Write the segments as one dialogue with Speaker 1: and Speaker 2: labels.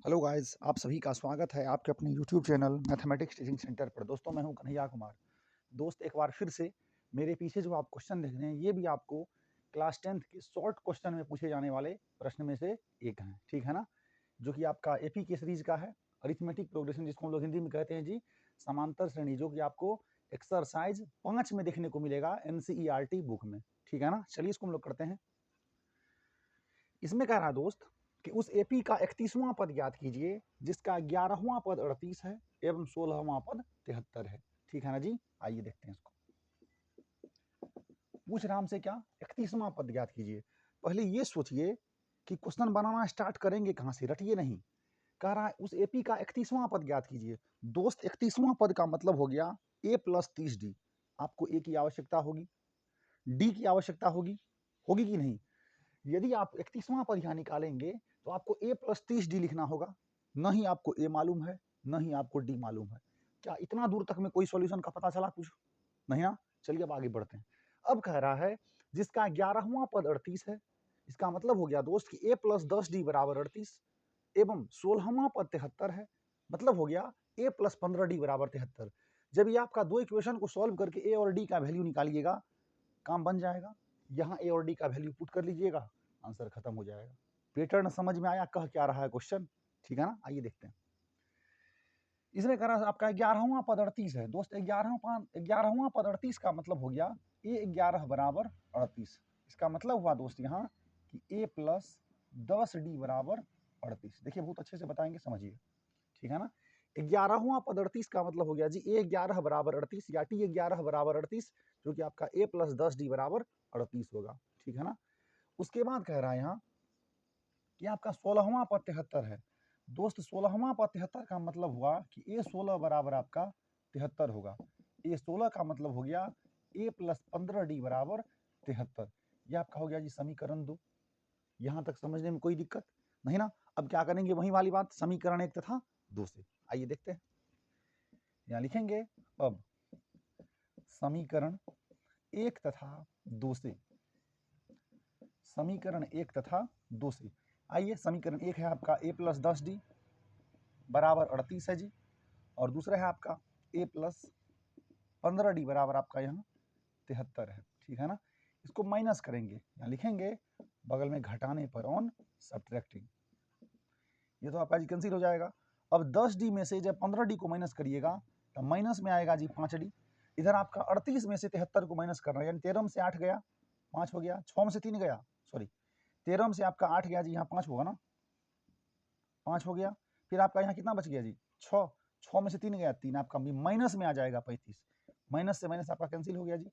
Speaker 1: Hello guys, आप सभी का स्वागत है आपके अपने YouTube channel mathematics teaching centre पर। दोस्तों, मैं हूं कन्हैया कुमार। दोस्त, एक बार फिर से मेरे पीछे जो आप क्वेश्चन देख रहे हैं, ये भी आपको क्लास 10th के शॉर्ट क्वेश्चन में पूछे जाने वाले प्रश्न में से एक हैं, ठीक है ना। जो कि आपका एपी के सीरीज का है, अरिथमेटिक प्रोग्रेशन, जिसको हम लोग हिंदी में कहते हैं जी समांतर श्रेणी, जो कि आपको एक्सरसाइज 5 में देखने को मिलेगा NCERT बुक में, ठीक है ना। चलिए इसको हम लोग करते हैं। इसमें कह रहा है दोस्त कि उस एपी का 31वां पद ज्ञात कीजिए जिसका 11वां पद 38 है एवं 16वां पद 73 है, ठीक है ना जी। आइए देखते हैं इसको। पूछ रहा हमसे क्या, 31वां पद ज्ञात कीजिए। पहले ये सोचिए कि क्वेश्चन बनाना स्टार्ट करेंगे कहां से, रटिए नहीं। कह रहा है उस एपी का 31वां पद ज्ञात कीजिए। दोस्त, 31वां पद का मतलब हो गया a + 30d। आपको a की आवश्यकता होगी, d की आवश्यकता होगी, होगी कि नहीं। यदि आप 31वां पद यहाँ निकालेंगे तो आपको a + 30d लिखना होगा। न ही आपको a मालूम है, न ही आपको d मालूम है। क्या इतना दूर तक में कोई सॉल्यूशन का पता चला कुछ? नहीं ना। चलिए अब आगे बढ़ते हैं। अब कह रहा है जिसका 11वां पद 38 है, इसका मतलब हो गया दोस्त कि a + 10d = 38 एवं 16वां पद 73 है। मतलब हो गया a + 15d = 73। जब ये आपका दो इक्वेशन को सॉल्व करके a और d का वैल्यू निकालिएगा, काम बन जाएगा। यहाँ a और d का वैल्यू पुट कर लीजिएगा, आंसर खत्म हो जाएगा। पैटर्न समझ में आया, कह क्या रहा है क्वेश्चन, ठीक है ना। आइए देखते हैं। इसमें कह रहा है आपका 11वां पद 38 है। दोस्त, 11वां पद 38 का मतलब हो गया a11 = 38। इसका मतलब हुआ दोस्त यहाँ कि a + 10d = 38। देखिए बहुत अच्छे से बताएंगे, समझिए, ठीक है ना। 11वां पद 38 का मतलब हो गया जी a11 = 38 या t11 = 38, जो कि आपका a + 10d = 38 होगा, ठीक है ना। उसके बाद कह रहा है यहाँ कि आपका 16वां पद 73 है। दोस्त, 16वां पद 73 का मतलब हुआ कि a16 = आपका 73 होगा। a16 का मतलब हो गया a + 15d = 73। यह आपका हो गया जी समीकरण 2। यहाँ तक समझने में कोई दिक्कत नहीं ना। अब क्या करेंगे, वही वाली बात, समीकरण 1 तथा 2 से। आइए देखते हैं। यहाँ लिखेंगे अब समीकरण 1 तथा 2 से, समीकरण 1 तथा 2 से। आइए, समीकरण 1 है आपका a + 10d = 38 है जी, और दूसरा है आपका a + 15d = आपका यहाँ 73 है, ठीक है ना। इसको माइनस करेंगे, यहाँ लिखेंगे बगल में घटाने पर ऑन सब्ट्रैक्टिंग, ये तो आपका जी कैंसिल हो जाएगा। अब 10d में से जब 15d को माइनस करिएगा तो माइनस में आएगा जी 5d। इधर आपका 38 में से 73 को माइनस करना है, यानी 13 में से 8 गया, 5 हो गया, 6 में से 3 गया, सॉरी 13 में से आपका 8 गया जी, यहाँ 5 होगा ना, 5 हो गया। फिर आपका यहाँ कितना बच गया जी, 6, 6 में से 3 गया, 3 आपका माइनस में आ जाएगा 35, माइनस से माइनस आपका कैंसिल हो गया जी।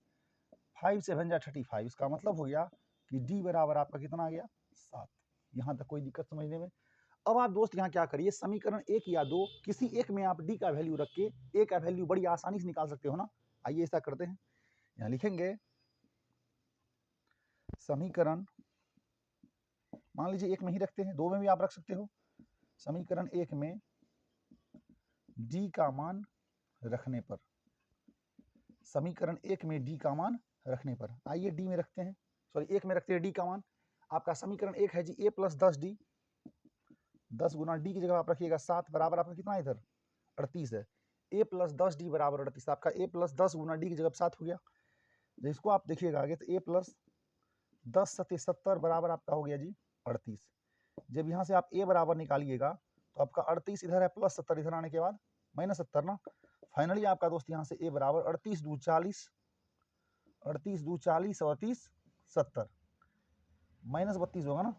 Speaker 1: 5 से 35, इसका मतलब हो गया कि d बराबर आपका कितना आ गया, 7। यहाँ तक कोई दिक्कत समझने में। अब आप दोस्त यहाँ क्या करिए, समीकरण 1 या 2 किसी एक में आप d का वैल्यू रख के a का वैल्यू बड़ी आसानी से निकाल सकते हो ना। आइए ऐसा करते हैं। यहाँ लिखेंगे समीकरण, मान लीजिए 1 में ही रखते हैं, 2 में भी आप रख सकते हो। समीकरण 1 में d का मान रखने पर, समीकरण 1 में d का मान रखने पर, आइए d में रखते हैं, सॉरी 1 में रखते हैं d का मान। आपका समीकरण 1 है जी a + 10d, 10 गुना d की जगह आप रखिएगा 7 बराबर आपका कितना, इधर 38 है। a + 10d = 38, आपका a + 10 गुना d की जगह 7 हो गया। इसको आप देखिएगा आगे तो a + 10 × 70 बराबर आपका हो गया जी 38। जब यहाँ से आप a बराबर निकालिएगा तो आपका 38 इधर है, प्लस 70 इधर आने के बाद -70 ना। फाइनली आपका दोस्त यहाँ से a बराबर 38 × 2 = 40, 38 × 2 = 40 और 30 70, -32 होगा ना,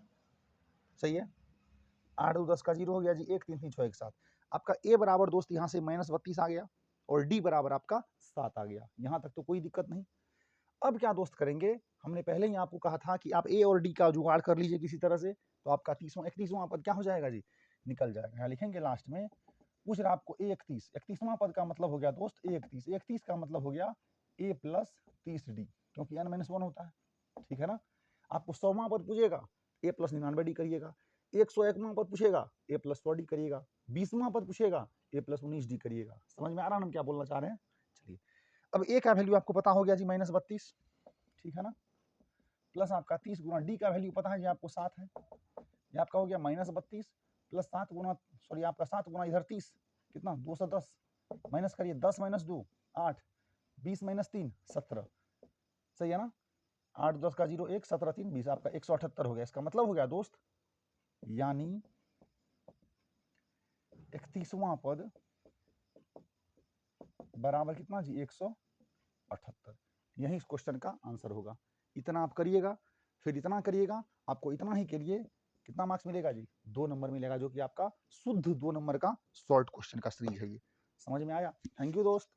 Speaker 1: सही है। 8 × 2 = 10 का 0 हो गया जी, 1 3 3 6 1 7। आपका a बराबर दोस्त यहाँ से -32 आ गया और d बराबर आपका 7 आ गया। यहाँ तक तो कोई दिक्कत नहीं। अब क्या दोस्त करेंगे, हमने पहले ही आपको कहा था कि आप a और d का जुगाड़ कर लीजिए किसी तरह से, तो आपका 31वां पद क्या हो जाएगा जी, निकल जाएगा। यहाँ लिखेंगे लास्ट में, पूछ रहा आपको a31, 31वां पद का मतलब हो गया दोस्त a31, a31 का मतलब हो गया a + 30d, क्योंकि n - 1 होता है, ठीक है ना। आपको 100वां पद पूछेगा a + 99d करिएगा, 101वां पद पूछेगा a + 100d करिएगा, 20वां पद पूछेगा a + 19d करिएगा। समझ में आ रहा है हम क्या बोलना चाह रहे हैं। चलिए, अब a का वैल्यू आपको पता हो गया जी -32, ठीक है ना, प्लस आपका 30 गुना d का वैल्यू पता है जी आपको 7 है, ये आपका हो गया -32 प्लस 7 गुना सॉरी आपका 7 गुना इधर 30 कितना 210 माइनस करिए 10 माइनस 2 8 20 माइनस 3 17 सही है ना 8 10 का 0 1 17 3 20 आपका 178 हो गया। इसका मतलब हो गया दोस्त यानी 31वां पद बराबर कितना जी 178। यही इस क्वेश्चन का आंसर होगा। इतना आप करिएगा फिर इतना करिएगा आपको इतना ही के लिए कितना मार्क्स मिलेगा जी 2 नंबर मिलेगा जो कि आपका शुद्ध 2 नंबर का शॉर्ट क्वेश्चन का सीरीज है ये। समझ में आया? थैंक यू दोस्त।